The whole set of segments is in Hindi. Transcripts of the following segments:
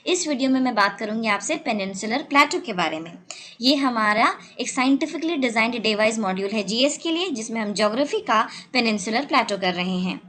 इस वीडियो में मैं बात करूंगी आपसे पेनिनसुलर प्लेटो के बारे में। ये हमारा एक साइंटिफिकली डिजाइंड डिवाइस मॉड्यूल है जीएस के लिए, जिसमें हम ज्योग्राफी का पेनिनसुलर प्लेटो कर रहे हैं।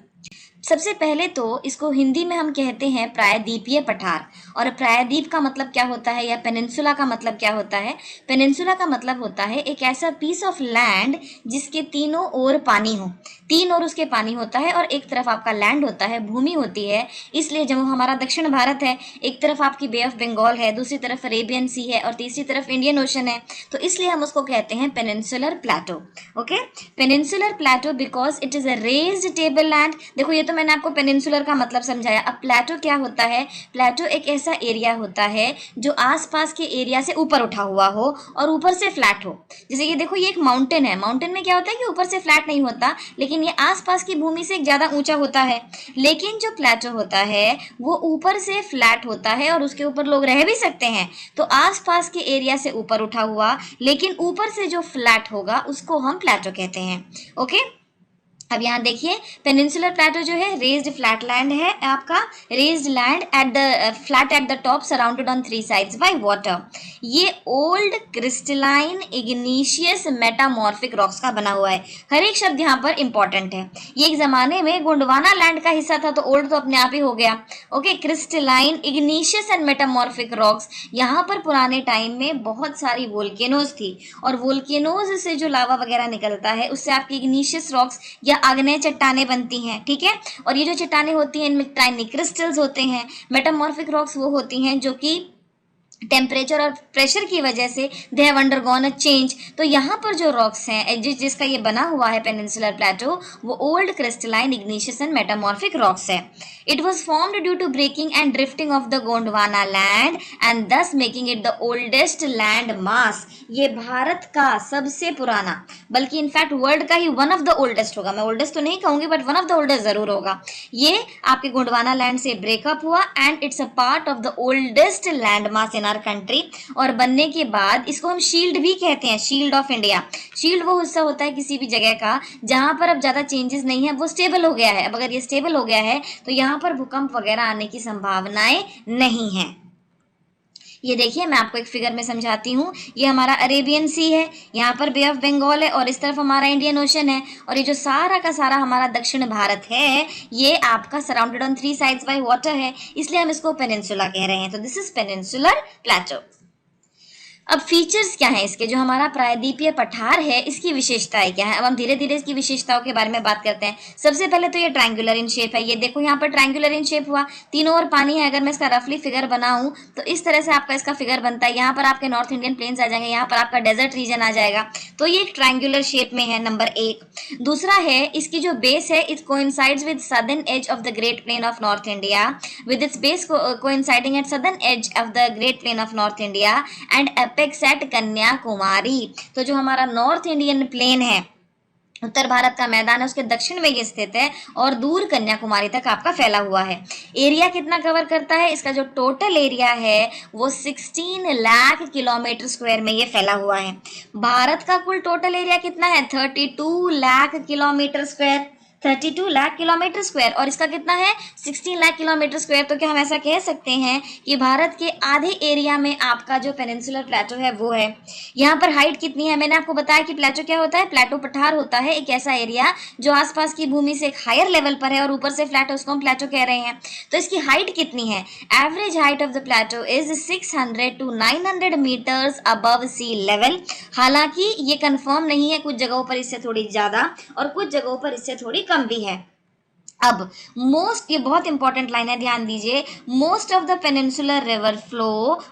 सबसे पहले तो इसको हिंदी में हम कहते हैं प्रायद्वीपीय पठार। और प्रायद्वीप का मतलब क्या होता है या पेनिनसुला का मतलब क्या होता है? पेनिनसुला का मतलब होता है एक ऐसा पीस ऑफ लैंड जिसके तीनों ओर पानी हो, तीन ओर उसके पानी होता है और एक तरफ आपका लैंड होता है, भूमि होती है। इसलिए जब हमारा दक्षिण भारत है, एक तरफ आपकी बे ऑफ बंगाल है, दूसरी तरफ अरेबियन सी है और तीसरी तरफ इंडियन ओशन है, तो इसलिए हम उसको कहते हैं peninsular Plato. Okay, peninsular Plato because it is a raised table land. देखो, ये तो मैंने आपको पेनिनसुलर का मतलब समझाया। अब प्लेटो क्या होता है? प्लेटो एक ऐसा एरिया होता है जो आसपास के एरिया से ऊपर उठा हुआ हो और ऊपर से फ्लैट हो। जैसे ये देखो, ये एक माउंटेन है। माउंटेन में क्या होता है कि ऊपर से फ्लैट नहीं होता, लेकिन ये आसपास की भूमि से ज्यादा ऊंचा होता है। लेकिन जो प्लेटो होता है वो ऊपर से फ्लैट होता है और उसके ऊपर लोग रह भी सकते हैं। तो आसपास के एरिया से ऊपर उठा हुआ लेकिन ऊपर से जो फ्लैट होगा उसको हम प्लेटो कहते हैं। ओके, अब यहाँ देखिए, पेनिनसुलर प्लेटो जो है रेज्ड फ्लैट लैंड है आपका, raised land at the flat at the top surrounded on three sides by water. ये old crystalline igneous metamorphic rocks का बना हुआ है। हर एक शब्द यहाँ पर इंपॉर्टेंट है। ये एक जमाने में गोंडवाना लैंड का हिस्सा था, तो ओल्ड तो अपने आप ही हो गया। Okay, crystalline इग्नीशियस and metamorphic rocks. यहाँ पर पुराने टाइम में बहुत सारी वोल्केनोज थी और वोल्केनोज से जो लावा वगैरह निकलता है उससे आपकी इग्नीशियस रॉक्स या आग्नेय चट्टाने बनती हैं। ठीक है, और ये जो चट्टाने होती हैं इनमें टाइनी क्रिस्टल्स होते हैं। मेटामॉर्फिक रॉक्स वो होती हैं जो कि टेम्परेचर और प्रेशर की वजह से they have undergone a change. तो यहाँ पर जो रॉक्स हैं जिसका ये बना हुआ है पेनिनसुलर प्लेटो, वो old crystalline igneous and metamorphic rocks है। It was formed due to breaking and drifting of the Gondwana land and thus making it the oldest land mass. ये भारत का सबसे पुराना, बल्कि इनफैक्ट वर्ल्ड का ही वन ऑफ द ओल्डेस्ट होगा। मैं ओल्डेस्ट तो नहीं कहूंगी but one of the oldest जरूर होगा। ये आपके गोंडवाना लैंड से ब्रेकअप हुआ and it's a part of the oldest land mass in our country. और बनने के बाद इसको हम शील्ड भी कहते हैं, शील्ड ऑफ इंडिया। शील्ड वो हिस्सा होता है किसी भी जगह का जहां पर अब ज्यादा चेंजेस नहीं है, वो स्टेबल हो गया है। अब अगर ये स्टेबल हो गया है तो यहाँ पर भूकंप वगैरह आने की संभावनाएं नहीं है। ये देखिए, मैं आपको एक फिगर में समझाती हूँ। ये हमारा अरेबियन सी है, यहाँ पर बे ऑफ बंगाल है और इस तरफ हमारा इंडियन ओशन है। और ये जो सारा का सारा हमारा दक्षिण भारत है ये आपका surrounded on three sides by water है, इसलिए हम इसको पेनिनसुला कह रहे हैं। तो दिस इज पेनिनसुलर प्लेटो। अब फीचर्स क्या है इसके? जो हमारा प्रायद्वीपीय पठार है इसकी विशेषताएं क्या है? अब हम धीरे धीरे इसकी विशेषताओं के बारे में बात करते हैं। सबसे पहले तो ये ट्रायंगुलर इन शेप है। ये देखो, यहाँ पर ट्रायंगुलर इन शेप हुआ, तीनों ओर पानी है। अगर मैं इसका रफली फिगर बनाऊं तो इस तरह से आपका इसका फिगर बनता है। यहाँ पर आपके नॉर्थ इंडियन प्लेन्स आ जाएंगे, यहाँ पर आपका डेजर्ट रीजन आ जाएगा। तो ये एक ट्रायंगुलर शेप में है, नंबर एक। दूसरा है, इसकी जो बेस है it coincides with southern edge of the great plain of north India, with its base coinciding at southern edge of the great plain of north India and apex at Kanyakumari. तो जो हमारा नॉर्थ इंडियन प्लेन है, उत्तर भारत का मैदान है, उसके दक्षिण में ये स्थित है और दूर कन्याकुमारी तक आपका फैला हुआ है। एरिया कितना कवर करता है? इसका जो टोटल एरिया है वो 16 लाख किलोमीटर स्क्वायर में ये फैला हुआ है। भारत का कुल टोटल एरिया कितना है? 32 lakh kilometre square, 32 lakh kilometre square. और इसका कितना है? 16 लाख किलोमीटर स्क्वायर। तो क्या हम ऐसा कह सकते हैं कि भारत के आधे एरिया में आपका जो पेनिनसुलर प्लेटो है वो है। यहाँ पर हाइट कितनी है? मैंने आपको बताया कि प्लेटो क्या होता है? प्लेटो पठार होता है एक ऐसा एरिया जो आसपास की भूमि से एक हायर लेवल पर है और ऊपर से फ्लैट है, उसको हम प्लेटो कह रहे हैं। तो इसकी हाइट कितनी है? Average height of the plateau is 600 to 900 metres above sea level. हालांकि ये कंफर्म नहीं है, कुछ जगहों पर इससे थोड़ी ज्यादा और कुछ जगहों पर इससे थोड़ी कम भी है। अब मोस्ट, ये बहुत इंपॉर्टेंट लाइन है, ध्यान दीजिए। Most of the peninsular river flow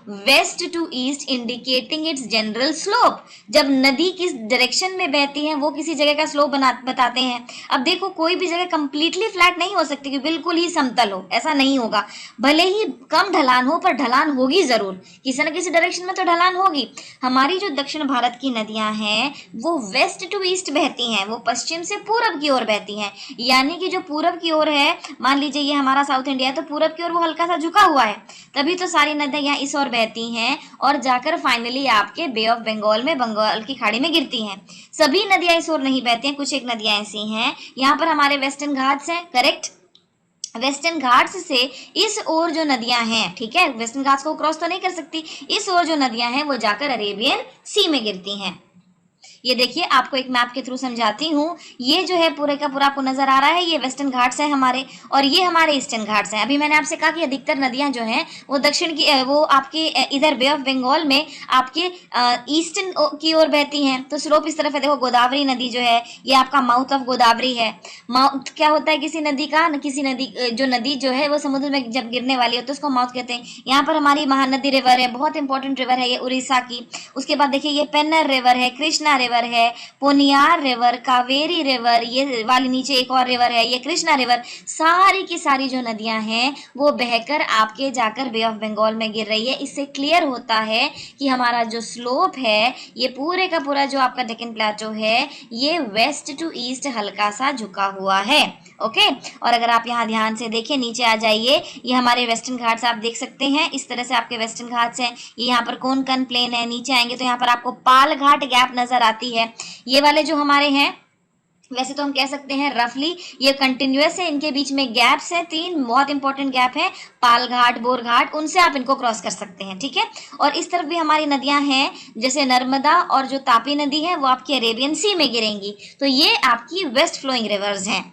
west to east indicating its general slope. जब नदी किस डायरेक्शन में बहती है वो किसी जगह का स्लोप बताते हैं। अब देखो, कोई भी जगह कंप्लीटली फ्लैट नहीं हो सकती कि बिल्कुल ही समतल हो, ऐसा नहीं होगा। भले ही कम ढलान हो पर ढलान होगी जरूर, किसी न किसी डायरेक्शन में तो ढलान होगी। हमारी जो दक्षिण भारत की नदियां हैं वो वेस्ट टू ईस्ट बहती हैं, वो पश्चिम से पूरब की ओर बहती हैं। यानी कि जो पूरब की ओर है, मान लीजिए ये हमारा साउथ इंडिया है, तो पूरब की ओर वो हल्का सा झुका हुआ है, तभी तो सारी नदियां यहाँ इस ओर बहती हैं और जाकर फाइनली आपके बे ऑफ बंगाल में, बंगाल की खाड़ी में गिरती हैं। सभी नदियां इस ओर नहीं बहती हैं, कुछ एक नदियां ऐसी हैं। यहाँ पर हमारे वेस्टर्न घाट्स हैं, करेक्ट। वेस्टर्न घाट्स से इस ओर जो नदियां हैं, ठीक है, वेस्टर्न घाट्स को क्रॉस तो नहीं कर सकती, इस ओर जो नदियां हैं वो जाकर अरेबियन सी में गिरती हैं। ये देखिए आपको एक मैप के थ्रू समझाती हूँ। ये जो है पूरे का पूरा आपको नजर आ रहा है, ये वेस्टर्न घाट्स है हमारे, और ये हमारे ईस्टर्न घाट्स हैं। अभी मैंने आपसे कहा कि अधिकतर नदियां जो हैं वो दक्षिण की वो आपके इधर बे ऑफ बंगाल में आपके ईस्टर्न की ओर बहती हैं। तो स्लोप इस तरफ है, देखो गोदावरी नदी जो है ये आपका माउथ ऑफ गोदावरी है। माउथ क्या होता है किसी नदी का, किसी नदी जो नदी जो है वो समुद्र में जब गिरने वाली होती है तो उसको माउथ कहते हैं। यहाँ पर हमारी महानदी रिवर है, बहुत इंपॉर्टेंट रिवर है ये उड़ीसा की। उसके बाद देखिए ये पेन्नर रिवर है, कृष्णा रिवर है, पोनियार रिवर, कावेरी रिवर, ये वाली नीचे एक और रिवर है, ये कृष्णा रिवर। सारी की सारी जो नदियां हैं वो बहकर आपके जाकर बे ऑफ बंगाल में गिर रही है। इससे क्लियर होता है कि हमारा जो स्लोप है ये पूरे का पूरा जो आपका डेक्कन प्लेटो है ये वेस्ट टू ईस्ट हल्का सा झुका हुआ है। ओके, और अगर आप यहाँ ध्यान से देखिए नीचे आ जाइए, ये हमारे वेस्टर्न घाट्स आप देख सकते हैं, इस तरह से आपके वेस्टर्न घाट्स हैं। ये यहाँ पर कोंकण प्लेन है, नीचे आएंगे तो यहाँ पर आपको पाल घाट गैप नजर आती है। ये वाले जो हमारे हैं वैसे तो हम कह सकते हैं रफली ये कंटिन्यूअस है, इनके बीच में गैप्स हैं, 3 बहुत इंपॉर्टेंट गैप है, पाल घाट, बोर घाट, उनसे आप इनको क्रॉस कर सकते हैं, ठीक है। और इस तरफ भी हमारी नदियां हैं, जैसे नर्मदा और जो तापी नदी है वो आपकी अरेबियन सी में गिरेंगी। तो ये आपकी वेस्ट फ्लोइंग रिवर्स हैं।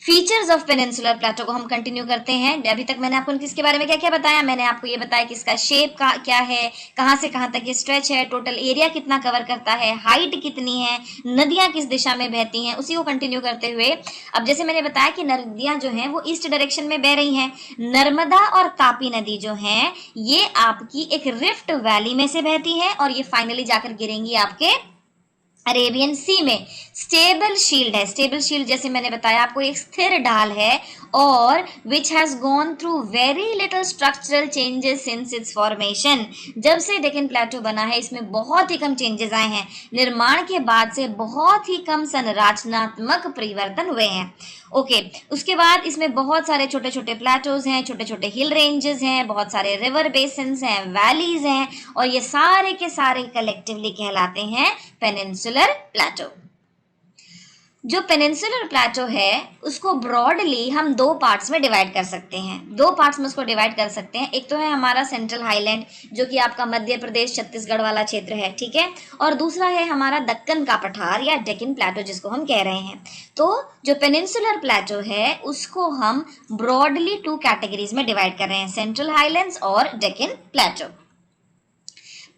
फीचर्स ऑफ पेनिनसुलर प्लेटो को हम कंटिन्यू करते हैं। अभी तक मैंने आपको किसके बारे में क्या क्या बताया, मैंने आपको ये बताया कि इसका शेप का क्या है, कहाँ से कहाँ तक ये स्ट्रेच है, टोटल एरिया कितना कवर करता है, हाइट कितनी है, नदियां किस दिशा में बहती हैं, उसी को कंटिन्यू करते हुए अब जैसे मैंने बताया कि नदियां जो हैं वो ईस्ट डायरेक्शन में बह रही हैं। नर्मदा और तापी नदी जो हैं ये आपकी एक रिफ्ट वैली में से बहती हैं और ये फाइनली जाकर गिरेंगी आपके अरेबियन सी में। स्टेबल शील्ड है, स्टेबल शील्ड जैसे मैंने बताया आपको एक स्थिर ढाल है और which has gone through very little structural changes since it's formation. जब से डेक्कन प्लेटो बना है इसमें बहुत ही कम चेंजेस आए हैं, निर्माण के बाद से बहुत ही कम संरचनात्मक परिवर्तन हुए हैं। ओके, उसके बाद इसमें बहुत सारे छोटे छोटे प्लेटोज हैं, छोटे छोटे हिल रेंजेस हैं, बहुत सारे रिवर बेसिन्स हैं, वैलीज हैं, और ये सारे के सारे कलेक्टिवली कहलाते हैं पेनिनसुलर प्लेटो। जो पेनिनसुलर प्लेटो है उसको ब्रॉडली हम 2 पार्ट्स में डिवाइड कर सकते हैं। 2 पार्ट्स में उसको डिवाइड कर सकते हैं। एक तो है हमारा सेंट्रल हाईलैंड जो कि आपका मध्य प्रदेश छत्तीसगढ़ वाला क्षेत्र है, ठीक है, और दूसरा है हमारा दक्कन का पठार या डेक्कन प्लेटो जिसको हम कह रहे हैं। तो जो पेनिनसुलर प्लेटो है उसको हम ब्रॉडली 2 कैटेगरीज में डिवाइड कर रहे हैं, सेंट्रल हाईलैंड्स और डेक्कन प्लेटो।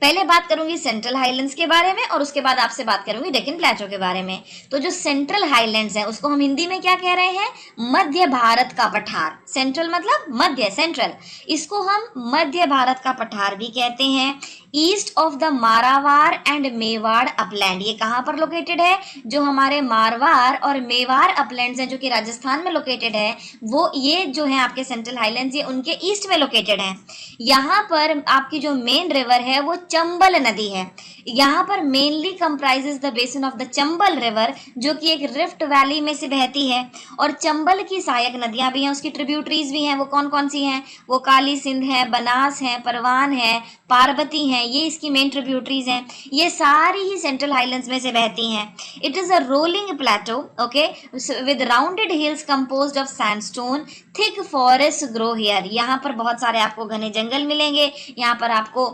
पहले बात करूंगी सेंट्रल हाईलैंड्स के बारे में और उसके बाद आपसे बात करूंगी डेक्कन प्लेटो के बारे में। तो जो सेंट्रल हाईलैंड्स हैं उसको हम हिंदी में क्या कह रहे हैं, मध्य भारत का पठार। सेंट्रल मतलब मध्य, सेंट्रल, इसको हम मध्य भारत का पठार भी कहते हैं। East of the Marwar and Mewar upland, ये कहाँ पर लोकेटेड है, जो हमारे मारवाड़ और मेवाड़ अपलैंड्स हैं जो कि राजस्थान में लोकेटेड है, वो ये जो है आपके सेंट्रल हाईलैंड्स ये उनके ईस्ट में लोकेटेड है। यहाँ पर आपकी जो मेन रिवर है वो चंबल नदी है। यहाँ पर mainly comprises the basin of the Chambal river जो कि एक रिफ्ट वैली में से बहती है, और चंबल की सहायक नदियां भी हैं, उसकी ट्रिब्यूटरीज भी हैं। वो कौन कौन सी हैं, वो काली सिंध है, बनास है, परवान है, पार्वती है, ये इसकी मेन ट्रिब्यूटरीज हैं। ये सारी ही सेंट्रल हाईलैंड्स में से बहती हैं। It is a rolling plateau, okay, with rounded hills composed of sandstone, thick forest grow here. यहाँ पर बहुत सारे आपको घने जंगल मिलेंगे। यहाँ पर आपको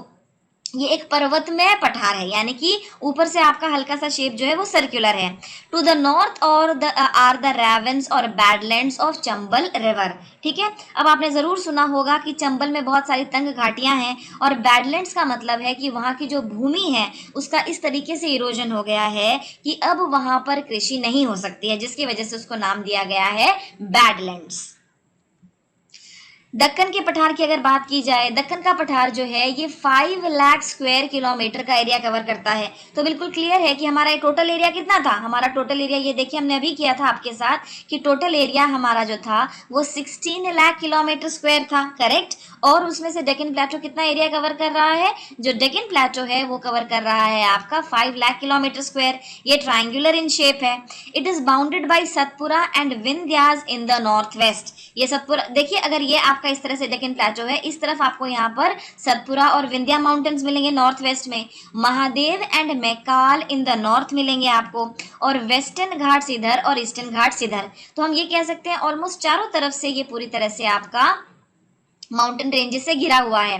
ये एक पर्वतमय पठार है, यानी कि ऊपर से आपका हल्का सा शेप जो है वो सर्कुलर है। टू द नॉर्थ और आर द रेवेंस और बैडलैंड्स ऑफ चंबल रिवर, ठीक है। अब आपने जरूर सुना होगा कि चंबल में बहुत सारी तंग घाटियां हैं, और बैडलैंड्स का मतलब है कि वहाँ की जो भूमि है उसका इस तरीके से इरोजन हो गया है कि अब वहाँ पर कृषि नहीं हो सकती है, जिसकी वजह से उसको नाम दिया गया है बैडलैंड्स। दक्कन के पठार की अगर बात की जाए, दक्कन का पठार जो है ये 5 लाख स्क्वायर किलोमीटर का एरिया कवर करता है। तो बिल्कुल क्लियर है कि हमारा टोटल एरिया कितना था, हमारा टोटल एरिया ये देखिए हमने अभी किया था आपके साथ कि टोटल एरिया हमारा जो था वो 16 लाख किलोमीटर स्क्वायर था, करेक्ट। और उसमें से डेक्कन प्लेटो कितना एरिया कवर कर रहा है? जो डेक्कन प्लेटो है वो कवर कर रहा है आपका 5 लाख किलोमीटर स्क्वायर। ये ट्राइंगुलर इन शेप है। It is bounded by Satpura and Vindhyas in the north waste. ये सतपुरा देखिए, अगर ये आपका इस तरह से डेक्कन प्लेटो है, इस तरफ आपको यहाँ पर सतपुरा और विंध्या माउंटेन्स मिलेंगे नॉर्थ वेस्ट में, Mahadev and Maikal in the north मिलेंगे आपको, और वेस्टर्न घाट्स इधर और ईस्टर्न घाट्स इधर। तो हम ये कह सकते हैं ऑलमोस्ट चारों तरफ से ये पूरी तरह से आपका माउंटेन रेंजेस से घिरा हुआ है।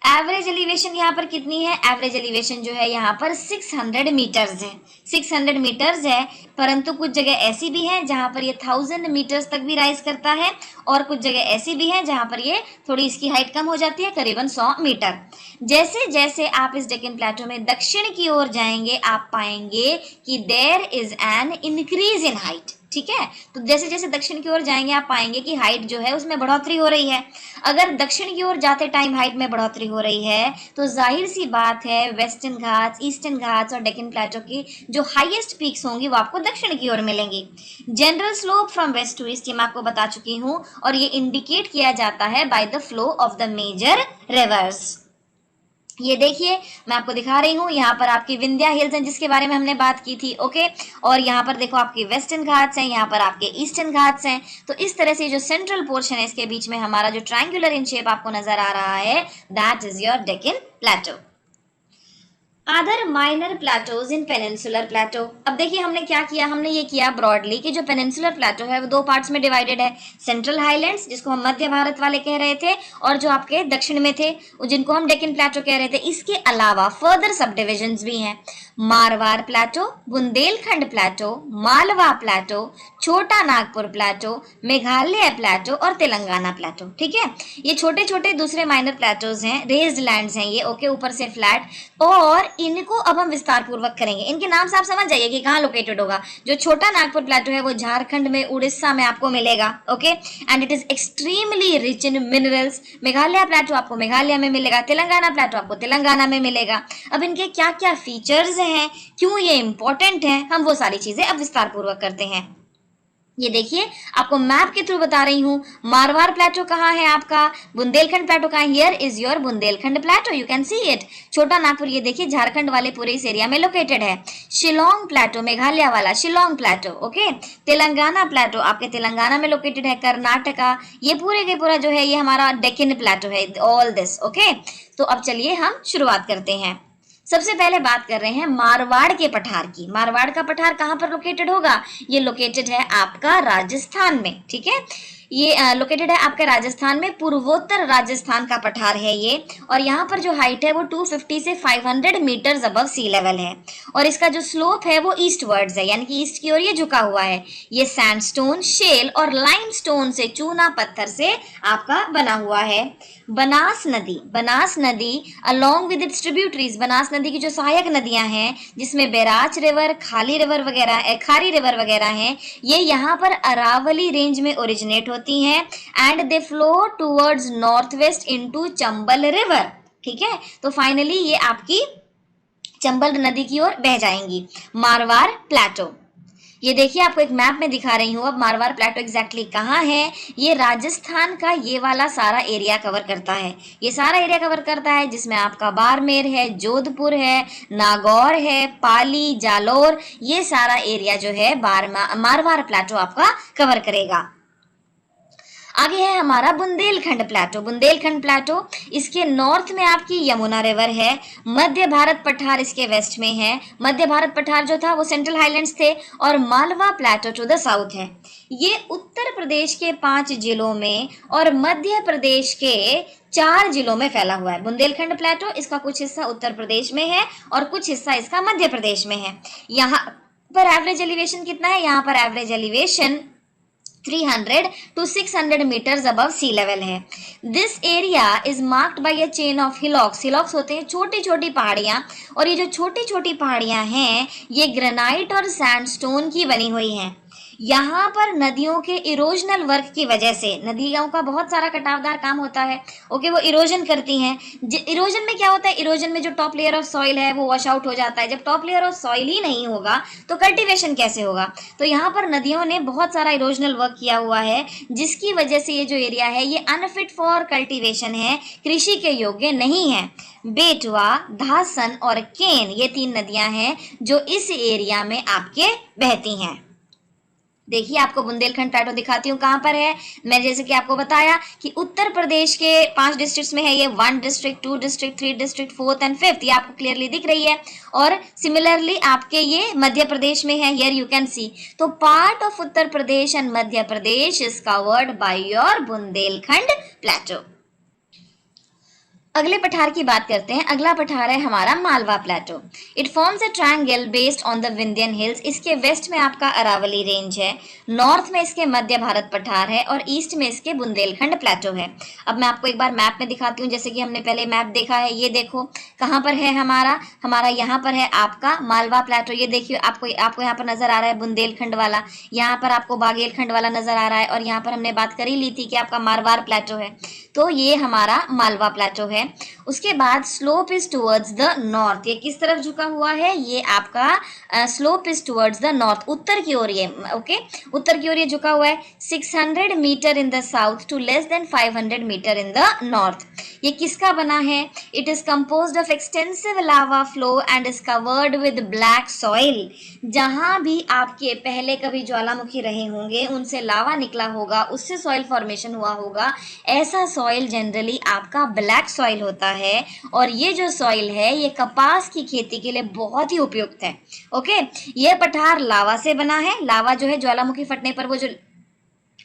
एवरेज एलिवेशन यहाँ पर कितनी है? एवरेज एलिवेशन जो है यहाँ पर 600 मीटर्स है। 600 मीटर्स है, परंतु कुछ जगह ऐसी भी है जहाँ पर ये 1000 मीटर्स तक भी राइज करता है, और कुछ जगह ऐसी भी है जहाँ पर ये थोड़ी इसकी हाइट कम हो जाती है, करीबन 100 मीटर। जैसे जैसे आप इस डेक्कन प्लेटो में दक्षिण की ओर जाएंगे, आप पाएंगे कि there is an increase in height. ठीक है, तो जैसे जैसे दक्षिण की ओर जाएंगे आप पाएंगे कि हाइट जो है उसमें बढ़ोतरी हो रही है। अगर दक्षिण की ओर जाते टाइम हाइट में बढ़ोतरी हो रही है, तो जाहिर सी बात है वेस्टर्न घाट्स, ईस्टर्न घाट्स और डेक्कन प्लेटो की जो हाईएस्ट पीक्स होंगी वो आपको दक्षिण की ओर मिलेंगी। General slope from west to east ये मैं आपको बता चुकी हूँ, और ये इंडिकेट किया जाता है by the flow of the major rivers. ये देखिए मैं आपको दिखा रही हूँ, यहाँ पर आपकी विंध्या हिल्स हैं जिसके बारे में हमने बात की थी। ओके, और यहाँ पर देखो आपके वेस्टर्न घाट्स हैं, यहाँ पर आपके ईस्टर्न घाट्स हैं। तो इस तरह से जो सेंट्रल पोर्शन है इसके बीच में हमारा जो ट्रायंगुलर इन शेप आपको नजर आ रहा है, that is your Deccan plateau. Other minor plateaus in peninsular plateau. अब देखिए हमने क्या किया, हमने ये किया ब्रॉडली कि जो पेनिनसुलर प्लेटो है वो दो पार्ट्स में डिवाइडेड है। सेंट्रल हाईलैंड्स जिसको हम मध्य भारत वाले कह रहे थे, और जो आपके दक्षिण में थे जिनको हम डेक्कन प्लेटो कह रहे थे। इसके अलावा फर्दर सब डिविजन्स भी हैं, मारवाड़ प्लेटो, बुंदेलखंड प्लेटो, मालवा प्लेटो, छोटा नागपुर प्लेटो, मेघालय प्लेटो और तेलंगाना प्लेटो। ठीक है, ये छोटे छोटे दूसरे माइनर प्लेटोज हैं, रेज्ड लैंड्स हैं ये। ओके, ऊपर से फ्लैट, और इनको अब हम विस्तार पूर्वक करेंगे। इनके नाम से आप समझ जाइए कि कहाँ लोकेटेड होगा। जो छोटा नागपुर प्लेटो है वो झारखंड में, उड़ीसा में आपको मिलेगा। Okay, and it is extremely rich in minerals. Meghalaya plateau आपको मेघालय में मिलेगा, तेलंगाना प्लेटो आपको तेलंगाना में मिलेगा। अब इनके क्या क्या फीचर्स हैं, क्यों ये इंपॉर्टेंट है, हम वो सारी चीजें अब विस्तार पूर्वक करते हैं। ये देखिए आपको मैप के थ्रू बता रही हूँ। मारवाड़ प्लेटो कहाँ है आपका, बुंदेलखंड प्लेटो कहाँ है? Here is your Bundelkhand plateau, you can see it. Chota Nagpur ये देखिए झारखंड वाले पूरे इस एरिया में लोकेटेड है। शिलोंग प्लेटो मेघालय वाला शिलोंग प्लेटो। ओके, तेलंगाना प्लेटो आपके तेलंगाना में लोकेटेड है। कर्नाटका, ये पूरे के पूरा जो है ये हमारा डेक्कन प्लेटो है, ऑल दिस। ओके, तो अब चलिए हम शुरुआत करते हैं। सबसे पहले बात कर रहे हैं मारवाड़ के पठार की। मारवाड़ का पठार कहाँ पर लोकेटेड होगा? ये लोकेटेड है आपका राजस्थान में। ठीक है, ये लोकेटेड है आपके राजस्थान में, पूर्वोत्तर राजस्थान का पठार है ये। और यहाँ पर जो हाइट है वो 250 से 500 मीटर्स अबव सी लेवल है, और इसका जो स्लोप है वो ईस्टवर्ड्स है, यानी कि ईस्ट की ओर ये झुका हुआ है। ये सैंडस्टोन, शेल और लाइमस्टोन से, चूना पत्थर से आपका बना हुआ है। बनास नदी along with its tributaries, Banas नदी की जो सहायक नदियां हैं जिसमें बैराज रिवर, खारी रिवर वगैरह हैं, ये यहाँ पर अरावली रेंज में ओरिजिनेट होती हैं, and they flow towards north west into Chambal river. ठीक है, तो फाइनली ये आपकी चंबल नदी की ओर बह जाएंगी। मारवाड़ प्लेटो, ये देखिए आपको एक मैप में दिखा रही हूँ अब मारवाड़ प्लेटो एग्जैक्टली कहाँ है। ये राजस्थान का ये वाला सारा एरिया कवर करता है, ये सारा एरिया कवर करता है जिसमें आपका बाड़मेर है, जोधपुर है, नागौर है, पाली, जालोर, ये सारा एरिया जो है मारवाड़ प्लेटो आपका कवर करेगा। आगे है हमारा बुंदेलखंड प्लेटो। बुंदेलखंड प्लेटो, इसके नॉर्थ में आपकी यमुना रिवर है। मध्य भारत पठार इसके वेस्ट में है। मध्य भारत पठार जो था वो सेंट्रल हाईलैंड्स थे, और मालवा प्लेटो टू द साउथ है। ये उत्तर प्रदेश के 5 जिलों में और मध्य प्रदेश के 4 जिलों में फैला हुआ है। बुंदेलखंड प्लेटो, इसका कुछ हिस्सा उत्तर प्रदेश में है और कुछ हिस्सा इसका मध्य प्रदेश में है। यहाँ पर एवरेज एलिवेशन कितना है? यहाँ पर average elevation 300 to 600 meters above sea level है। This area is marked by a chain of hillocks। hillocks होते हैं छोटी छोटी पहाड़ियाँ, और ये जो छोटी छोटी पहाड़ियाँ हैं ये ग्रेनाइट और सैंडस्टोन की बनी हुई हैं। यहाँ पर नदियों के इरोजनल वर्क की वजह से, नदियों का बहुत सारा कटावदार काम होता है, ओके, वो इरोजन करती हैं। इरोजन में क्या होता है, इरोजन में जो टॉप लेयर ऑफ सॉइल है वो वॉश आउट हो जाता है। जब टॉप लेयर ऑफ सॉइल ही नहीं होगा तो कल्टीवेशन कैसे होगा। तो यहाँ पर नदियों ने बहुत सारा इरोजनल वर्क किया हुआ है, जिसकी वजह से ये जो एरिया है ये अनफिट फॉर कल्टीवेशन है, कृषि के योग्य नहीं है। बेटवा, धासन और केन ये 3 नदियां हैं जो इस एरिया में आपके बहती हैं। देखिए आपको बुंदेलखंड प्लेटो दिखाती हूँ कहाँ पर है। मैं जैसे कि आपको बताया कि उत्तर प्रदेश के 5 डिस्ट्रिक्ट्स में है ये, 1 district, 2 district, 3 district, 4th and 5th, ये आपको क्लियरली दिख रही है। और सिमिलरली आपके ये मध्य प्रदेश में है, हियर यू कैन सी। तो part of Uttar Pradesh and Madhya Pradesh is covered by your Bundelkhand plateau. अगले पठार की बात करते हैं। अगला पठार है हमारा Malwa plateau. It forms a triangle based on the Vindhyan hills. इसके वेस्ट में आपका अरावली रेंज है, नॉर्थ में इसके मध्य भारत पठार है और ईस्ट में इसके बुंदेलखंड प्लेटो है। अब मैं आपको एक बार मैप में दिखाती हूँ, जैसे कि हमने पहले मैप देखा है। ये देखो कहाँ पर है हमारा यहाँ पर है आपका मालवा प्लेटो। ये देखिए आपको यहाँ पर नजर आ रहा है बुंदेलखंड वाला, यहाँ पर आपको बागेलखंड वाला नजर आ रहा है, और यहाँ पर हमने बात कर ही ली थी कि आपका मारवाड़ प्लेटो है। तो ये हमारा मालवा प्लेटो है। उसके बाद slope is towards the north. ये किस तरफ झुका हुआ है, ये आपका slope is towards the north, उत्तर की ओर ये, ओके, उत्तर की ओर ये झुका हुआ है। 600 metre in the south to less than 500 metre in the north. ये किसका बना है, it is composed of extensive lava flow and is covered with black soil. जहां भी आपके पहले कभी ज्वालामुखी रहे होंगे, उनसे लावा निकला होगा, उससे सॉइल फॉर्मेशन हुआ होगा, ऐसा सॉइल जनरली आपका ब्लैक सॉइल होता है। और ये जो सॉइल है ये कपास की खेती के लिए बहुत ही उपयुक्त है। ओके, ये पठार लावा से बना है। लावा जो है ज्वालामुखी फटने पर वो जो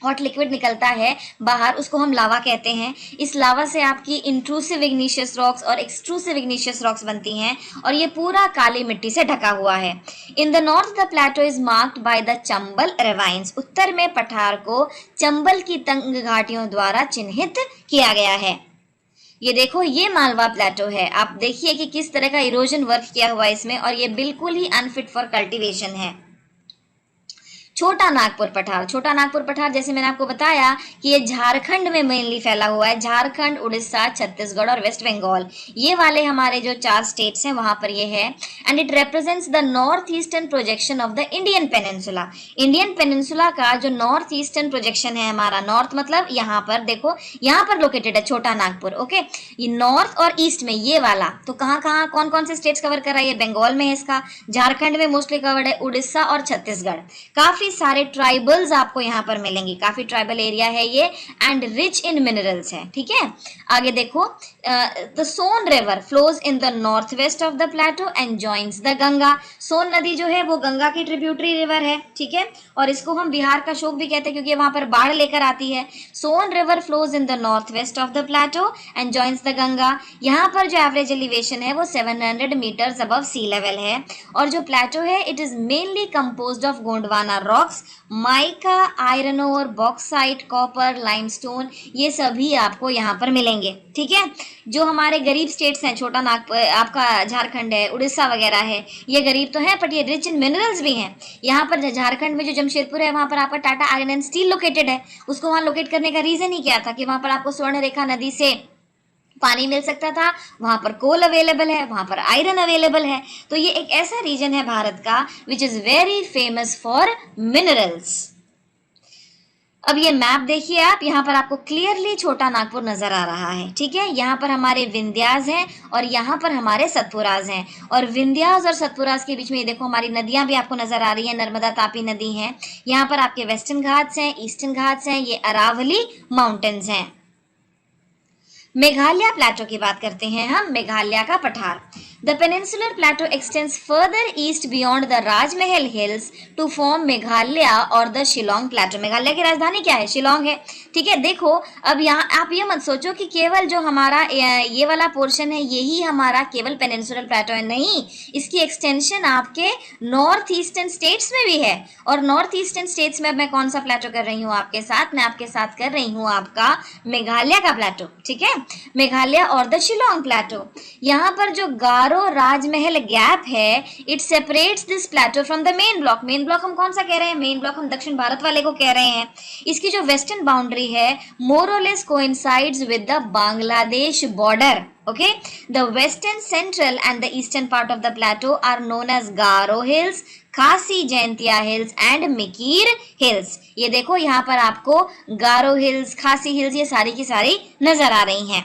हॉट लिक्विड निकलता है बाहर, उसको हम लावा कहते हैं। इस लावा से आपकी इंट्रूसिव इग्निशियस रॉक्स और एक्सट्रूसिव इग्निशियस रॉक्स बनती हैं, और ये पूरा काली मिट्टी से ढका हुआ है। In the north the plateau is marked by the Chambal ravines. उत्तर में पठार को चंबल की तंग घाटियों द्वारा चिन्हित किया गया है। ये देखो ये मालवा प्लेटो है, आप देखिए कि किस तरह का इरोजन वर्क किया हुआ है इसमें, और ये बिल्कुल ही अनफिट फॉर कल्टीवेशन है। छोटा नागपुर पठार। छोटा नागपुर पठार जैसे मैंने आपको बताया कि ये झारखंड में मेनली फैला हुआ है। झारखंड, उड़ीसा, छत्तीसगढ़ और वेस्ट बंगाल, ये वाले हमारे जो 4 स्टेट्स हैं वहां पर ये है। And it represents the north eastern projection of the Indian peninsula. Indian peninsula का जो नॉर्थ ईस्टर्न प्रोजेक्शन है हमारा, नॉर्थ मतलब यहाँ पर देखो, यहाँ पर लोकेटेड है छोटा नागपुर। ओके, ये नॉर्थ और ईस्ट में ये वाला, तो कहाँ कहाँ कौन कौन से स्टेट्स कवर कर रहा है, ये बंगाल में है इसका, झारखंड में मोस्टली कवर्ड है, उड़ीसा और छत्तीसगढ़। काफी सारे ट्राइबल्स आपको यहाँ पर मिलेंगे, काफी ट्राइबल एरिया है ये, एंड रिच इन मिनरल्स है। ठीक है, आगे देखो, the Son river flows in the north west of the plateau and joins the Ganga. Son नदी जो है वो गंगा की ट्रिब्यूटरी रिवर है, ठीक है, और इसको हम बिहार का शोक भी कहते हैं क्योंकि वहां पर बाढ़ लेकर आती है। Son river flows in the north west of the plateau and joins the Ganga. यहाँ पर जो एवरेज एलिवेशन है वो 700 मीटर्स अबव सी लेवल है, और जो प्लेटो है it is mainly composed of Gondwana rocks, mica, iron ore, bauxite, copper, limestone, ये सभी आपको यहाँ पर मिलेंगे। ठीक है, जो हमारे गरीब स्टेट्स हैं, छोटा नागपुर आपका झारखंड है, उड़ीसा वगैरह है, ये गरीब तो है बट ये रिच इन मिनरल्स भी हैं। यहाँ पर झारखंड में जो जमशेदपुर है वहाँ पर आपका Tata iron and steel located है। उसको वहाँ लोकेट करने का रीजन ही क्या था कि वहाँ पर आपको स्वर्ण रेखा नदी से पानी मिल सकता था, वहां पर कोल अवेलेबल है, वहां पर आयरन अवेलेबल है। तो ये एक ऐसा रीजन है भारत का which is very famous for minerals. अब ये मैप देखिए आप, यहाँ पर आपको क्लियरली छोटा नागपुर नजर आ रहा है। ठीक है, यहाँ पर हमारे विंध्यास हैं और यहाँ पर हमारे सतपुराज हैं, और विंध्यास और सतपुराज के बीच में ये देखो हमारी नदियां भी आपको नजर आ रही है। नर्मदा, तापी नदी है, यहाँ पर आपके वेस्टर्न घाट्स हैं, ईस्टर्न घाट्स हैं, ये अरावली माउंटेन्स हैं। मेघालय प्लेटो की बात करते हैं हम, मेघालय का पठार। The peninsular plateau extends further east beyond the Rajmahal hills to form Meghalaya और द शिलोंग प्लेटो। मेघालय की राजधानी क्या है, शिलोंग है। ठीक है, देखो अब यहाँ आप ये मत सोचो कि केवल जो हमारा ये वाला पोर्शन है यही हमारा केवल पेनिनसुलर प्लेटो है, नहीं, इसकी एक्सटेंशन आपके नॉर्थ ईस्टर्न स्टेट्स में भी है। और नॉर्थ ईस्टर्न स्टेट्स में अब मैं कौन सा प्लेटो कर रही हूँ आपके साथ, मैं आपके साथ कर रही हूँ आपका मेघालय का प्लेटो। ठीक है, मेघालय और द शिलोंग प्लेटो। यहाँ पर जो गारो गारो राजमहल गैप है, it separates this plateau from the main block. Main block हम कौन सा कह रहे हैं? मेन ब्लॉक हम दक्षिण भारत वाले को कह रहे हैं। इसकी जो वेस्टर्न बाउंड्री है मोर or less coincides with the Bangladesh border. Okay, the western, central and the eastern part of the plateau are known as Garo Hills, खासी Jaintia hills and Mikir hills. ये देखो यहाँ पर आपको गारो हिल्स, खासी हिल्स ये सारी की सारी नजर आ रही हैं।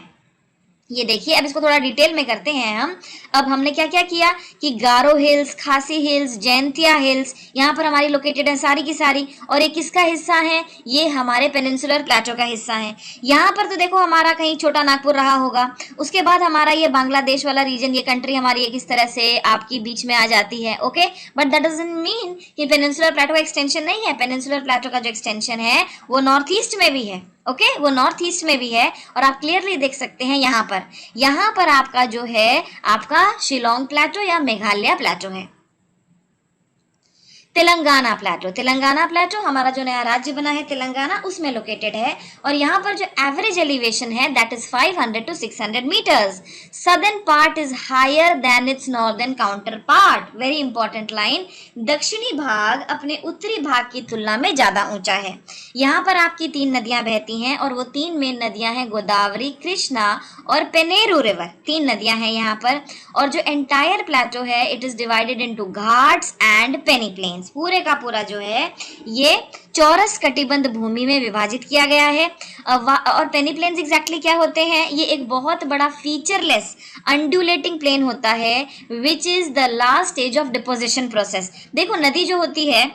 ये देखिए, अब इसको थोड़ा डिटेल में करते हैं हम। अब हमने क्या क्या किया कि गारो हिल्स, खासी हिल्स, जैंतिया हिल्स यहाँ पर हमारी लोकेटेड है सारी की सारी, और ये किसका हिस्सा है? ये हमारे पेनिनसुलर प्लेटो का हिस्सा है। यहाँ पर तो देखो हमारा कहीं छोटा नागपुर रहा होगा, उसके बाद हमारा ये बांग्लादेश वाला रीजन, ये कंट्री हमारी एक इस तरह से आपकी बीच में आ जाती है। Okay, but that doesn't mean कि पेनिनसुलर प्लेटो का एक्सटेंशन नहीं है। पेनिनसुलर प्लेटो का जो एक्सटेंशन है वो नॉर्थ ईस्ट में भी है। ओके, वो नॉर्थ ईस्ट में भी है, और आप क्लियरली देख सकते हैं यहाँ पर आपका जो है आपका शिलोंग प्लेटो या मेघालय प्लेटो है। तेलंगाना प्लेटो, तेलंगाना प्लेटो हमारा जो नया राज्य बना है तेलंगाना, उसमें लोकेटेड है, और यहाँ पर जो एवरेज एलिवेशन है that is 500 to 600 metres. Southern part is higher than its northern counterpart. Very important line, दक्षिणी भाग अपने उत्तरी भाग की तुलना में ज्यादा ऊंचा है। यहाँ पर आपकी 3 नदियां बहती हैं, और वो 3 मेन नदियां हैं गोदावरी, कृष्णा और पेनेरू रिवर। 3 नदियां हैं यहाँ पर, और जो एंटायर प्लेटो है it is divided into ghats and peneplains. पूरे का पूरा जो है ये चौरस कटिबंध भूमि में विभाजित किया गया है। और पेनी प्लेन्स एग्जैक्टली क्या होते हैं? ये एक बहुत बड़ा फीचरलेस अंडुलेटिंग प्लेन होता है which is the last stage of deposition process. देखो नदी जो होती है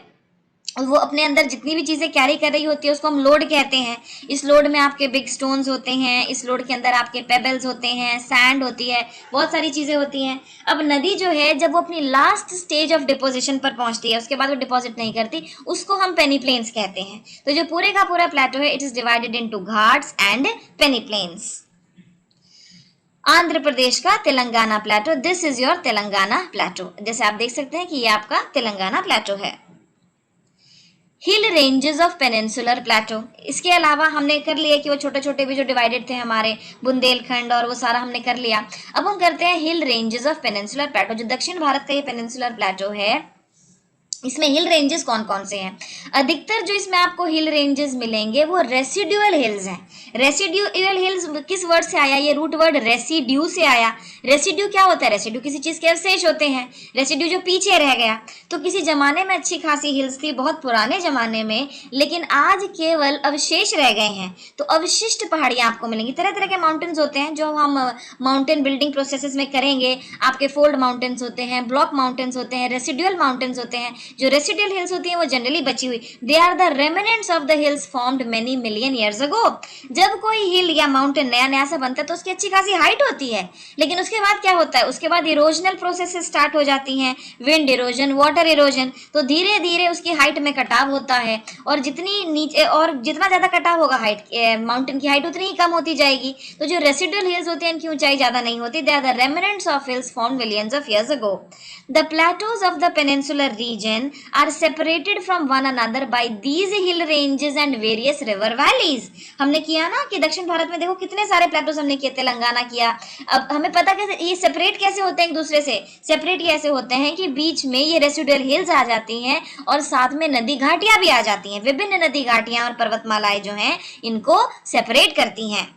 वो अपने अंदर जितनी भी चीजें कैरी कर रही होती है उसको हम लोड कहते हैं। इस लोड में आपके बिग स्टोन्स होते हैं, इस लोड के अंदर आपके पेबल्स होते हैं, सैंड होती है, बहुत सारी चीजें होती हैं। अब नदी जो है जब वो अपनी लास्ट स्टेज ऑफ डिपोजिशन पर पहुंचती है, उसके बाद वो डिपॉजिट नहीं करती, उसको हम पेनी प्लेन्स कहते हैं। तो जो पूरे का पूरा प्लेटो है it is divided into ghats and peneplains. Andhra Pradesh का Telangana plateau, this is your Telangana plateau. जैसे आप देख सकते हैं कि ये आपका तेलंगाना प्लेटो है। हिल रेंजेस ऑफ पेनिनसुलर प्लेटो, इसके अलावा हमने कर लिया कि वो छोटे छोटे भी जो डिवाइडेड थे हमारे बुंदेलखंड और वो सारा हमने कर लिया। अब हम करते हैं हिल रेंजेस ऑफ पेनिनसुलर प्लेटो। जो दक्षिण भारत का ये पेनिनसुलर प्लेटो है इसमें हिल रेंजेस कौन कौन से हैं? अधिकतर जो इसमें आपको हिल रेंजेस मिलेंगे वो रेसिड्यूअल हिल्स हैं। रेसिड्यूअल हिल्स किस वर्ड से आया? ये रूट वर्ड रेसिड्यू से आया। रेसिड्यू क्या होता है? रेसिड्यू किसी चीज के अवशेष होते हैं, रेसिड्यू जो पीछे रह गया। तो किसी जमाने में अच्छी खासी हिल्स थी, बहुत पुराने जमाने में, लेकिन आज केवल अवशेष रह गए हैं। तो अवशिष्ट पहाड़ियां आपको मिलेंगी। तरह तरह के माउंटेन्स होते हैं जो हम माउंटेन बिल्डिंग प्रोसेसेस में करेंगे। आपके फोल्ड माउंटेन्स होते हैं, ब्लॉक माउंटेन्स होते हैं, रेसिड्यूअल माउंटेन्स होते हैं। जो रेसिडुअल हिल्स होती हैं वो जनरली बची हुई, they are the remnants of the hills formed many million years ago. जब कोई हिल या माउंटेन नया नया सा बनता है तो उसकी अच्छी खासी हाइट होती है, लेकिन उसके बाद क्या होता है? उसके बाद इरोजनल प्रोसेस स्टार्ट हो जाती हैं, विंड इरोजन, वाटर इरोजन। तो धीरे धीरे उसकी हाइट में कटाव होता है, और जितनी नीचे और जितना ज्यादा कटाव होगा हाइट माउंटेन की हाइट उतनी ही कम होती जाएगी। तो जो रेसिडुअल हिल्स होती हैं इनकी ऊंचाई ज्यादा नहीं होती, they are the remnants of hills formed millions of years ago. The plateaus of the peninsular region are separated from one another by these hill ranges and various river valleys। हमने किया ना कि दक्षिण भारत में देखो कितने सारे प्लेटोस हमने किए, तेलंगाना किया। अब हमें पता कैसे ये सेपरेट कैसे होते हैं एक दूसरे से? सेपरेट कैसे होते हैं कि बीच में ये रेसिडुअल हिल्स आ जाती हैं और साथ में नदी घाटियां भी आ जाती हैं। विभिन्न नदी घाटियां और पर्वतमालाएं जो हैं इनको सेपरेट करती हैं।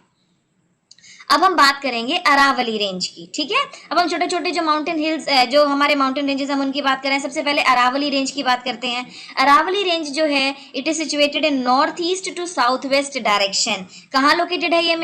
अब हम बात करेंगे अरावली रेंज की, ठीक है। अब हम छोटे छोटे जो माउंटेन हिल्स जो हमारे माउंटेन रेंजेस हम उनकी बात करें। सबसे पहले अरावली रेंज की बात करते हैं। अरावली रेंज जो है it is situated in north east to south west direction. कहाँ लोकेटेड है ये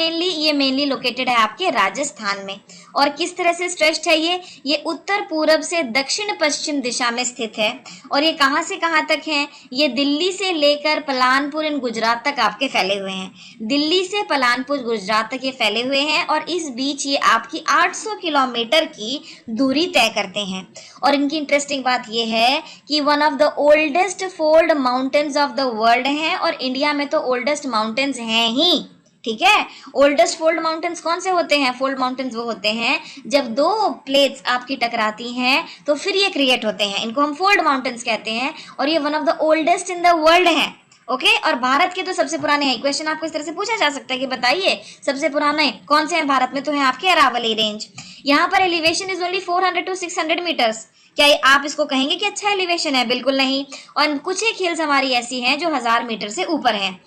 मेनली लोकेटेड है आपके राजस्थान में। और किस तरह से स्ट्रेच्ड है ये उत्तर पूरब से दक्षिण पश्चिम दिशा में स्थित है। और ये कहाँ से कहाँ तक है? ये दिल्ली से लेकर पलानपुर इन गुजरात तक आपके फैले हुए हैं। दिल्ली से पलानपुर गुजरात तक ये फैले हुए हैं, और इस बीच ये आपकी 800 किलोमीटर की दूरी तय करते हैं। और इनकी इंटरेस्टिंग बात ये है कि one of the oldest fold mountains of the world हैं, और इंडिया में तो ओल्डेस्ट माउंटेन्स हैं ही, ठीक है। ओल्डेस्ट फोल्ड माउंटेन्स कौन से होते हैं? फोल्ड माउंटेन्स वो होते हैं जब दो प्लेट्स आपकी टकराती हैं तो फिर ये क्रिएट होते हैं, इनको हम फोल्ड माउंटेन्स कहते हैं। और ये one of the oldest in the world हैं, ओके। और भारत के तो सबसे पुराने हैं। क्वेश्चन आपको इस तरह से पूछा जा सकता है कि बताइए सबसे पुराने कौन से हैं भारत में? तो है आपके अरावली रेंज। यहाँ पर elevation is only 400 to 600 metres. क्या आप इसको कहेंगे कि अच्छा एलिवेशन है? बिल्कुल नहीं। और कुछ एक हिल्स हमारी ऐसी हैं जो 1000 मीटर से ऊपर हैं।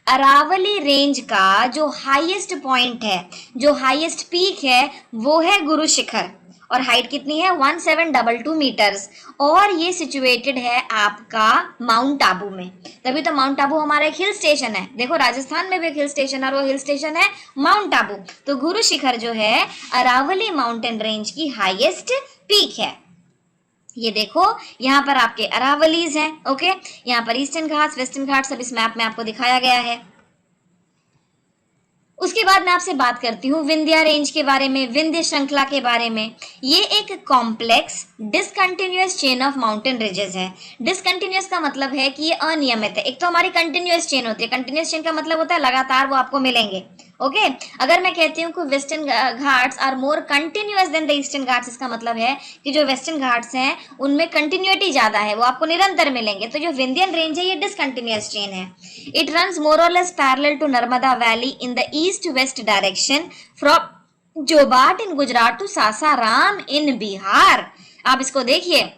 अरावली रेंज का जो हाईएस्ट पॉइंट है, जो हाईएस्ट पीक है, वो है गुरु शिखर, और हाइट कितनी है? 1722 मीटर्स, और ये सिचुएटेड है आपका माउंट आबू में। तभी तो माउंट आबू हमारा एक हिल स्टेशन है। देखो राजस्थान में भी एक हिल स्टेशन है और वो हिल स्टेशन है माउंट आबू। तो गुरु शिखर जो है अरावली माउंटेन रेंज की हाईएस्ट पीक है। ये देखो यहाँ पर आपके अरावलीज हैं। ओके, यहाँ पर ईस्टर्न घाट्स, वेस्टर्न घाट्स सब इस मैप में आपको दिखाया गया है। उसके बाद मैं आपसे बात करती हूँ विंध्या रेंज के बारे में, विंध्य श्रृंखला के बारे में। ये एक complex discontinuous chain of mountain ridges है। डिसकंटिन्यूअस का मतलब है कि ये अनियमित है। एक तो हमारी कंटिन्यूअस चेन होती है, कंटिन्यूअस चेन का मतलब होता है लगातार वो आपको मिलेंगे। ओके, अगर मैं कहती हूँ कि Western Ghats are more continuous than the eastern Ghats, इसका मतलब है कि जो वेस्टर्न घाट्स हैं उनमें कंटिन्यूटी ज्यादा है, वो आपको निरंतर मिलेंगे। तो जो विंध्यन रेंज है ये डिसकंटिन्यूअस चेन है। It runs more or less parallel to Narmada valley in the east west direction from Jobat in Gujarat to Sasaram in Bihar. आप इसको देखिए,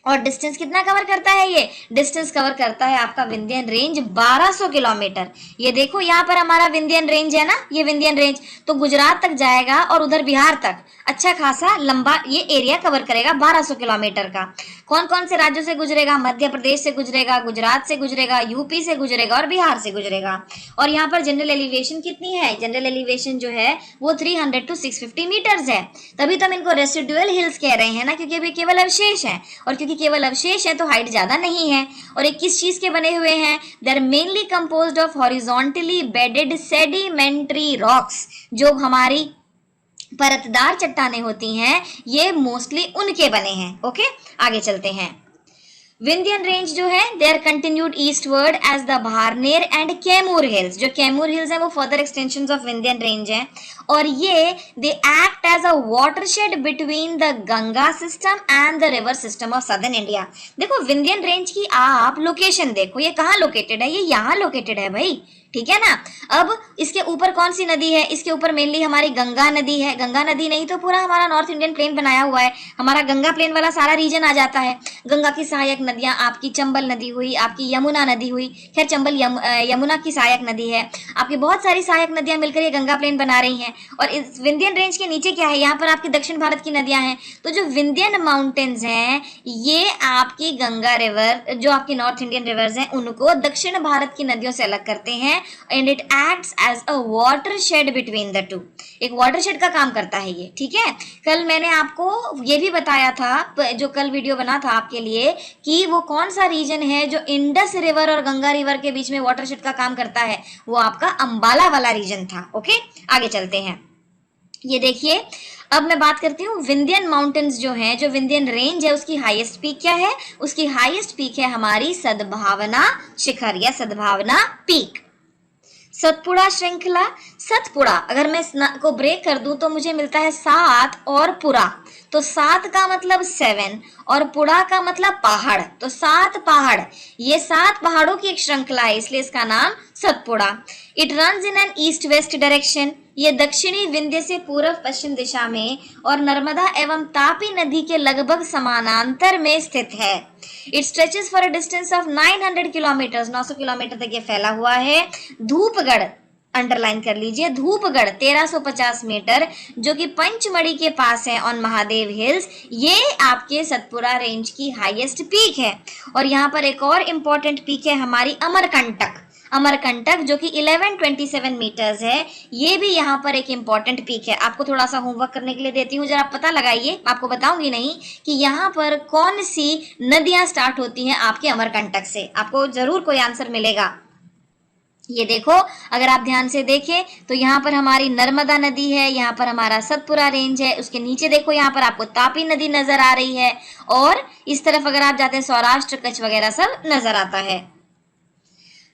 और डिस्टेंस कितना कवर करता है? ये डिस्टेंस कवर करता है आपका विंध्यन रेंज 1200 किलोमीटर। ये देखो यहाँ पर हमारा विंध्यन रेंज है ना, ये विंध्यन रेंज तो गुजरात तक जाएगा और उधर बिहार तक अच्छा खासा लंबा ये एरिया कवर करेगा 1200 किलोमीटर का। कौन कौन से राज्यों से गुजरेगा? मध्य प्रदेश से गुजरेगा, गुजरात से गुजरेगा, यूपी से गुजरेगा और बिहार से गुजरेगा। और यहाँ पर जनरल एलिवेशन कितनी है? जनरल एलिवेशन जो है वो 300 to 650 मीटर्स है। तभी तो हम इनको रेसिडुअल हिल्स कह रहे हैं ना, क्योंकि अभी केवल अवशेष है, और क्योंकि केवल अवशेष है तो हाइट ज्यादा नहीं है। और ये किस चीज के बने हुए हैं? They are mainly composed of horizontally bedded sedimentary rocks. जो हमारी परतदार चट्टानें होती हैं ये मोस्टली उनके बने हैं। ओके, आगे चलते हैं। विंध्यन रेंज जो है they are continued eastward as the Bharner and Kaimur hills. जो कैमूर हिल्स है वो further extensions of Vindhyan range है, और ये they act as a watershed between the Ganga system and the river system of southern India. देखो विंध्यन रेंज की आप लोकेशन देखो, ये कहाँ लोकेटेड है? ये यहाँ लोकेटेड है भाई, ठीक है ना। अब इसके ऊपर कौन सी नदी है? इसके ऊपर मेनली हमारी गंगा नदी है। गंगा नदी नहीं तो पूरा हमारा नॉर्थ इंडियन प्लेन बनाया हुआ है, हमारा गंगा प्लेन वाला सारा रीजन आ जाता है। गंगा की सहायक नदियां आपकी चंबल नदी हुई, आपकी यमुना नदी हुई, खैर चंबल यमुना की सहायक नदी है। आपकी बहुत सारी सहायक नदियां मिलकर ये गंगा प्लेन बना रही हैं। और इस विंध्यन रेंज के नीचे क्या है? यहाँ पर आपकी दक्षिण भारत की नदियां हैं। तो जो विंध्यन माउंटेन्स हैं ये आपकी गंगा रिवर, जो आपकी नॉर्थ इंडियन रिवर्स हैं, उनको दक्षिण भारत की नदियों से अलग करते हैं। And it acts as a watershed between the two. एक वाटरशेड का काम करता है ये, ठीक है। कल मैंने आपको ये भी बताया था, जो कल वीडियो बना था आपके लिए, कि वो कौन सा रीजन है जो इंडस रिवर और गंगा रिवर के बीच में वाटरशेड का काम करता है, वो आपका अंबाला वाला रीजन था। ओके, आगे चलते हैं। ये देखिए, अब मैं बात करती हूँ विंध्यन माउंटेन्स जो हैं, जो विंध्यन रेंज है उसकी हाईएस्ट पीक क्या है? उसकी हाईएस्ट पीक है हमारी सद्भावना शिखर या सद्भावना पीक। सतपुड़ा श्रृंखला, सतपुड़ा अगर मैं इस को ब्रेक कर दूं तो मुझे मिलता है 7 और पुरा। तो 7 का मतलब 7 और पुड़ा का मतलब पहाड़, तो 7 पहाड़। ये 7 पहाड़ों की एक श्रृंखला है, इसलिए इसका नाम Satpura. It runs in an east west direction. ये दक्षिणी विंध्य से पूर्व पश्चिम दिशा में और नर्मदा एवं तापी नदी के लगभग समानांतर में स्थित है। It stretches for a distance of 900 kilometre, 900 kilometre तक ये फैला हुआ है। धूपगढ़ अंडरलाइन कर लीजिए, धूपगढ़ 1350 मीटर, जो कि पंचमढ़ी के पास है ऑन महादेव हिल्स। ये आपके सतपुड़ा रेंज की हाईएस्ट पीक है। और यहाँ पर एक और इम्पोर्टेंट पीक है हमारी अमरकंटक। अमरकंटक जो कि 1127 मीटर्स है, ये भी यहाँ पर एक इम्पॉर्टेंट पीक है। आपको थोड़ा सा होमवर्क करने के लिए देती हूँ, जरा पता लगाइए। आपको बताऊंगी नहीं कि यहाँ पर कौन सी नदियां स्टार्ट होती हैं आपके अमरकंटक से, आपको जरूर कोई आंसर मिलेगा। ये देखो, अगर आप ध्यान से देखें तो यहाँ पर हमारी नर्मदा नदी है, यहाँ पर हमारा सतपुड़ा रेंज है, उसके नीचे देखो यहाँ पर आपको तापी नदी नजर आ रही है, और इस तरफ अगर आप जाते हैं सौराष्ट्र, कच्छ वगैरह सब नजर आता है।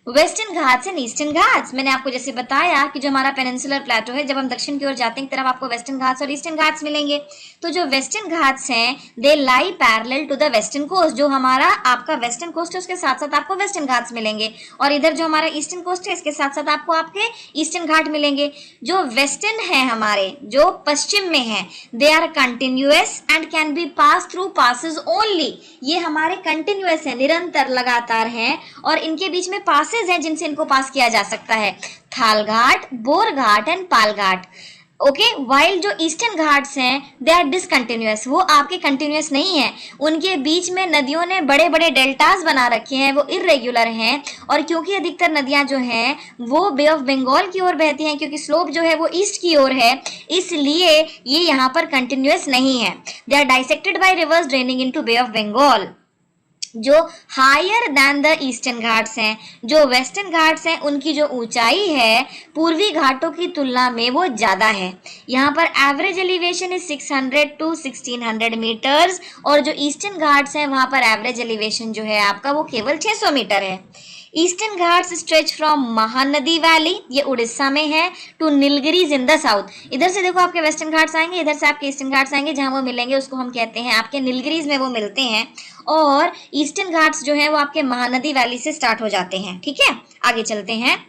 Western Ghats and eastern Ghats, मैंने आपको जैसे बताया कि जो हमारा पेनिनसुलर प्लेटो है, जब हम दक्षिण की ओर जाते हैं तरफ आपको वेस्टर्न घाट्स और ईस्टर्न घाट्स मिलेंगे। तो जो वेस्टर्न घाट्स हैं they lie parallel to the western coast, जो हमारा आपका वेस्टर्न कोस्ट है उसके साथ साथ आपको वेस्टर्न घाट्स मिलेंगे, और इधर जो हमारा ईस्टर्न कोस्ट है इसके साथ साथ आपको आपके ईस्टर्न घाट मिलेंगे। जो वेस्टर्न है हमारे, जो पश्चिम में है, they are continuous and can be pass through passes only, ये हमारे कंटिन्यूअस है, निरंतर लगातार हैं, और इनके बीच में पासेस हैं जिनसे इनको पास किया जा सकता है, Thal Ghat, Bor Ghat and Pal Ghat. Okay, while जो ईस्टर्न घाट्स हैं दे आर डिसकंटिन्यूअस, वो आपके कंटिन्यूअस नहीं है, उनके बीच में नदियों ने बड़े बड़े डेल्टास बना रखे हैं, वो इरेगुलर हैं, और क्योंकि अधिकतर नदियां जो हैं वो बे ऑफ बंगाल की ओर बहती हैं, क्योंकि स्लोप जो है वो ईस्ट की ओर है, इसलिए ये यहाँ पर कंटिन्यूअस नहीं है। They are dissected by rivers draining into bay of Bengal. जो higher than the eastern Ghats हैं, जो वेस्टर्न घाट्स हैं, उनकी जो ऊंचाई है पूर्वी घाटों की तुलना में वो ज़्यादा है। यहाँ पर average elevation is 600 to 1600 metres, और जो ईस्टर्न घाट्स हैं वहाँ पर एवरेज एलिवेशन जो है आपका वो केवल 600 मीटर है। Eastern Ghats stretch from Mahanadi valley, ये उड़ीसा में है, to Nilgiris in the south. इधर से देखो आपके वेस्टर्न घाट्स आएंगे, इधर से आपके ईस्टर्न घाट्स आएंगे, जहां वो मिलेंगे उसको हम कहते हैं आपके नीलगिरीज में वो मिलते हैं, और ईस्टर्न घाट्स जो है वो आपके महानदी वैली से स्टार्ट हो जाते हैं। ठीक है, आगे चलते हैं।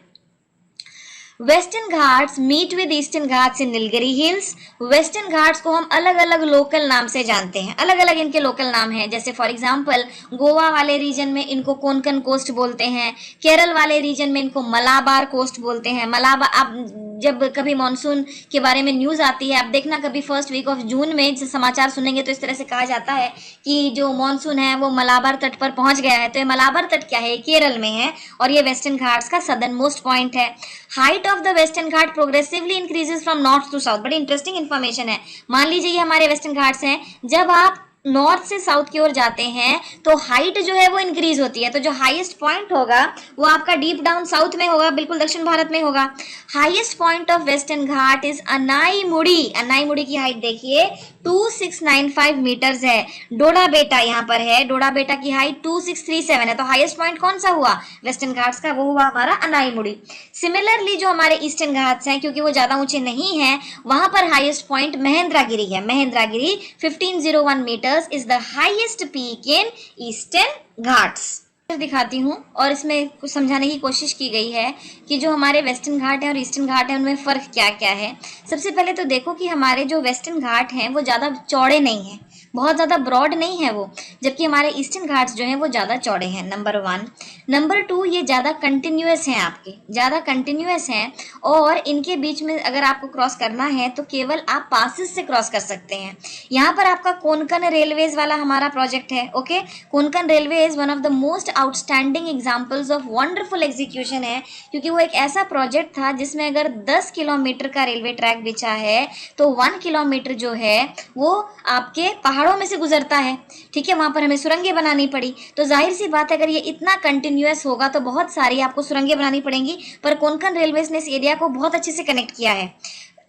Western Ghats meet with Eastern Ghats in Nilgiri hills. Western Ghats को हम अलग अलग लोकल नाम से जानते हैं, अलग अलग इनके लोकल नाम हैं, जैसे फॉर एग्जांपल गोवा वाले रीजन में इनको कोंकण कोस्ट बोलते हैं, केरल वाले रीजन में इनको मलाबार कोस्ट बोलते हैं। मलाबार, आप जब कभी मानसून के बारे में न्यूज़ आती है, आप देखना कभी फर्स्ट वीक ऑफ जून में समाचार सुनेंगे तो इस तरह से कहा जाता है कि जो मानसून है वो मलाबार तट पर पहुंच गया है। तो ये मलाबार तट क्या है, केरल में है, और ये वेस्टर्न घाट्स का सदर्न मोस्ट पॉइंट है। Height of the Western Ghat progressively increases from north to south, बड़ी इंटरेस्टिंग इन्फॉर्मेशन है। मान लीजिए ये हमारे वेस्टर्न घाट्स हैं, जब आप नॉर्थ से साउथ की ओर जाते हैं तो हाइट जो है वो इंक्रीज होती है, तो जो हाईएस्ट पॉइंट होगा वो आपका डीप डाउन साउथ में होगा, बिल्कुल दक्षिण भारत में होगा। Highest point of western Ghat is Anamudi, Anamudi की हाइट देखिए 2695 मीटर्स है। डोडा बेटा यहाँ पर है, डोडा बेटा की हाइट 2637 है, तो हाईएस्ट पॉइंट कौन सा हुआ वेस्टर्न घाट्स का, वो हुआ हमारा अनाईमुड़ी। सिमिलरली जो हमारे ईस्टर्न घाट्स हैं, क्योंकि वो ज्यादा ऊंचे नहीं हैं, वहां पर हाईएस्ट पॉइंट महेंद्रागिरी है। Mahendragiri 1501 metres is the highest peak in Eastern Ghats. दिखाती हूँ, और इसमें कुछ समझाने की कोशिश की गई है कि जो हमारे वेस्टर्न घाट है और ईस्टर्न घाट है उनमें फ़र्क क्या क्या है। सबसे पहले तो देखो कि हमारे जो वेस्टर्न घाट हैं वो ज़्यादा चौड़े नहीं हैं, बहुत ज़्यादा ब्रॉड नहीं है वो, जबकि हमारे ईस्टर्न घाट्स जो हैं वो ज़्यादा चौड़े हैं, नंबर 1। नंबर 2, ये ज़्यादा कंटिन्यूअस हैं, आपके ज़्यादा कंटिन्यूअस हैं, और इनके बीच में अगर आपको क्रॉस करना है तो केवल आप पासिस से क्रॉस कर सकते हैं। यहाँ पर आपका कोंकण रेलवेज वाला हमारा प्रोजेक्ट है। Okay, Konkan railway is one of the most outstanding examples of wonderful execution है, क्योंकि वो एक ऐसा प्रोजेक्ट था जिसमें अगर 10 किलोमीटर का रेलवे ट्रैक बिछा है तो 1 किलोमीटर जो है वो आपके पहाड़ों में से गुजरता है। ठीक है, वहां पर हमें सुरंगें बनानी पड़ी, तो जाहिर सी बात है अगर ये इतना कंटिन्यूअस होगा तो बहुत सारी आपको सुरंगें बनानी पड़ेंगी, पर कोंकण रेलवेज ने इस एरिया को बहुत अच्छे से कनेक्ट किया है।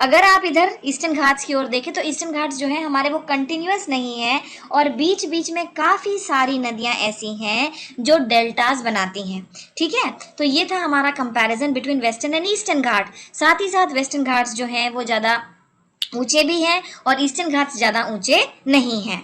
अगर आप इधर ईस्टर्न घाट्स की ओर देखें तो ईस्टर्न घाट्स जो है हमारे वो कंटिन्यूअस नहीं है, और बीच बीच में काफ़ी सारी नदियां ऐसी हैं जो डेल्टास बनाती हैं। ठीक है, तो ये था हमारा comparison between western and eastern Ghat. साथ ही साथ वेस्टर्न घाट्स जो हैं वो ज़्यादा ऊंचे भी हैं और ईस्टर्न घाट्स ज़्यादा ऊंचे नहीं हैं।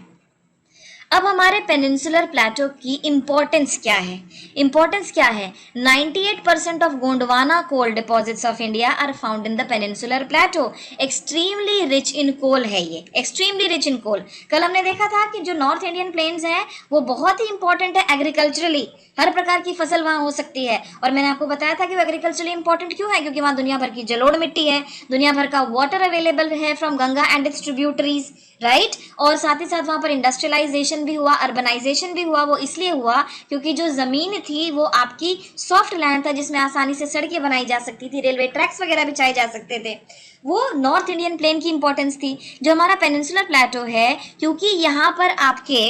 अब हमारे पेनिनसुलर प्लेटो की इम्पोर्टेंस क्या है? इम्पोर्टेंस क्या है? 98% of Gondwana coal deposits of India are found in the peninsular plateau. Extremely rich in coal है ये, एक्सट्रीमली रिच इन कोल। कल हमने देखा था कि जो नॉर्थ इंडियन प्लेन्स हैं वो बहुत ही इंपॉर्टेंट है एग्रीकल्चरली, हर प्रकार की फसल वहाँ हो सकती है, और मैंने आपको बताया था कि वो एग्रीकल्चरली इंपॉर्टेंट क्यों है, क्योंकि वहाँ दुनिया भर की जलोढ़ मिट्टी है, दुनिया भर का वाटर अवेलेबल है from Ganga and it's tributaries, right. और साथ ही साथ वहाँ पर इंडस्ट्रियलाइजेशन भी हुआ, अर्बनाइजेशन भी हुआ। वो इसलिए हुआ क्योंकि जो ज़मीन थी वो आपकी सॉफ्ट लैंड था, जिसमें आसानी से सड़कें बनाई जा सकती थी, रेलवे ट्रैक्स वगैरह बिछाए जा सकते थे। वो नॉर्थ इंडियन प्लेन की इंपॉर्टेंस थी। जो हमारा पेनिनसुलर प्लेटो है, क्योंकि यहाँ पर आपके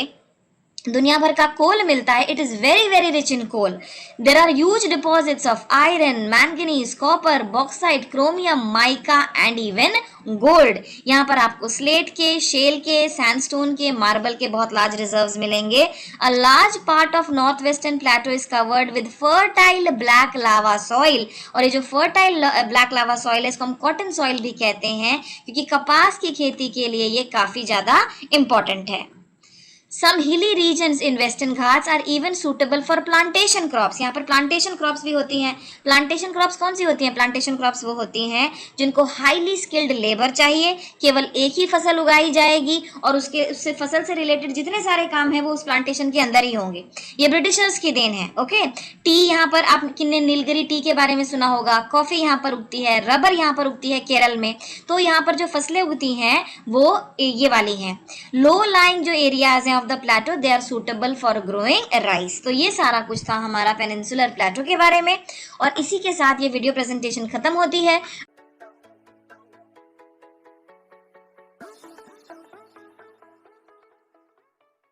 दुनिया भर का कोल मिलता है. It is very very rich in coal. There are huge deposits of iron, manganese, copper, bauxite, chromium, mica and even gold. यहाँ पर आपको स्लेट के, शेल के, सैंडस्टोन के, मार्बल के बहुत लार्ज रिजर्व्स मिलेंगे. A large part of north western plateau is covered with fertile black lava soil. और ये जो फर्टाइल ब्लैक लावा सॉइल है इसको हम कॉटन सॉइल भी कहते हैं, क्योंकि कपास की खेती के लिए ये काफी ज्यादा इंपॉर्टेंट है. Some hilly regions in Western Ghats are even suitable for plantation crops. यहाँ पर plantation crops भी होती हैं. Plantation crops कौन सी होती हैं? Plantation crops वो होती हैं जिनको highly skilled labor चाहिए, केवल एक ही फसल उगाई जाएगी और उससे फसल से रिलेटेड जितने सारे काम हैं वो उस प्लांटेशन के अंदर ही होंगे. ये ब्रिटिशर्स की देन है. ओके, टी यहाँ पर आप किन्ने नीलगिरी टी के बारे में सुना होगा. कॉफी यहाँ पर उगती है, रबर यहाँ पर उगती है केरल में. तो यहाँ पर जो फसलें उगती हैं वो ये वाली हैं. लो लाइंग जो एरियाज हैं the plateau they are suitable for growing rice. तो ये सारा कुछ था हमारा पेनिनसुलर प्लेटो के बारे में, और इसी के साथ ये वीडियो प्रेजेंटेशन खत्म होती है.